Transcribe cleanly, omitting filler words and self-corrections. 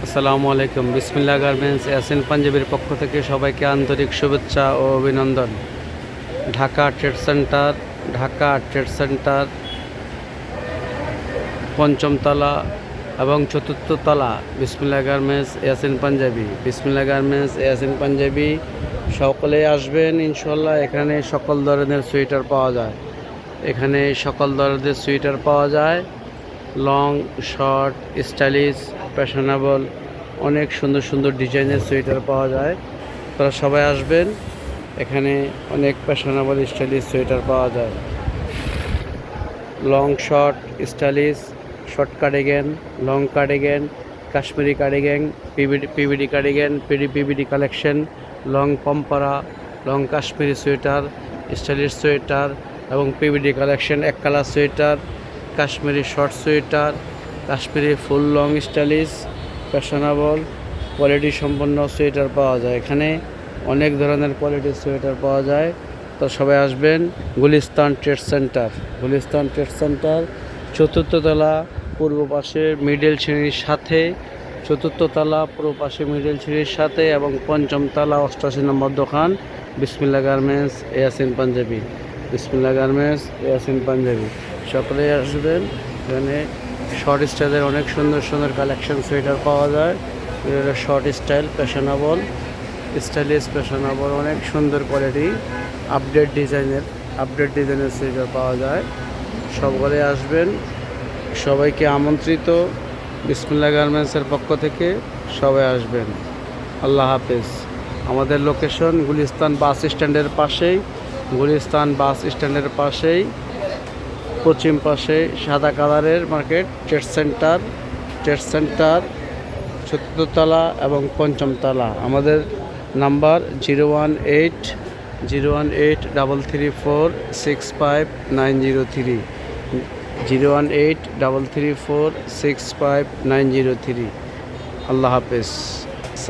আসসালামু আলাইকুম। বিসমিল্লাহ গার্মেন্টস ইয়াসিন পাঞ্জাবির পক্ষ থেকে সবাইকে আন্তরিক শুভেচ্ছা ও অভিনন্দন। ঢাকা ট্রেড সেন্টার পঞ্চম তলা এবং চতুর্থ তলা বিসমিল্লাহ গার্মেন্টস ইয়াসিন পাঞ্জাবি সকলে আসবেন ইনশাল্লাহ। এখানে সকল ধরনের সোয়েটার পাওয়া যায়, লং, শর্ট, স্টাইলিশ, ফ্যাশনেবল, অনেক সুন্দর সুন্দর ডিজাইনের সোয়েটার পাওয়া যায়। তারা সবাই আসবেন, এখানে অনেক ফ্যাশনেবল স্টাইলিশ সোয়েটার পাওয়া যায়। Long, short, stylish, short cardigan, long cardigan, Kashmiri cardigan, PBD cardigan, PBD collection, long পম্পারা, long Kashmiri sweater, stylish sweater এবং পিবিডি কালেকশন, এক colour sweater, Kashmiri short sweater, Kashmiri full long stylish, fashionable, quality সম্পন্ন sweater পাওয়া যায়। এখানে অনেক ধরনের কোয়ালিটির সোয়েটার পাওয়া যায়। তো সবাই আসবেন। গুলিস্তান ট্রেড সেন্টার চতুর্থ তলা পূর্ব পাশে মিডল সিঁড়ির সাথে, এবং পঞ্চম তলা 88 নম্বর দোকান বিসমিল্লাহ গার্মেন্টস ইয়াসিন পাঞ্জাবি। সকলে আসবেন। এখানে শর্ট স্টাইলের অনেক সুন্দর সুন্দর কালেকশন সোয়েটার পাওয়া যায়। শর্ট স্টাইল, স্টাইলিশ ফ্যাশনেবল, অনেক সুন্দর কোয়ালিটি, আপডেট ডিজাইনের সোয়েটার পাওয়া যায়। সকলে আসবেন, সবাইকে আমন্ত্রিত। বিসমিল্লাহ গার্মেন্টসের পক্ষ থেকে সবাই আসবেন। আল্লাহ হাফেজ। আমাদের লোকেশন গুলিস্তান বাস স্ট্যান্ডের পাশেই পশ্চিম পাশে সাদা কালারের মার্কেট, ট্রেড সেন্টার চতুর্থ তলা এবং পঞ্চম তলা। আমাদের নাম্বার 01833465903 আল্লাহ হাফেজ।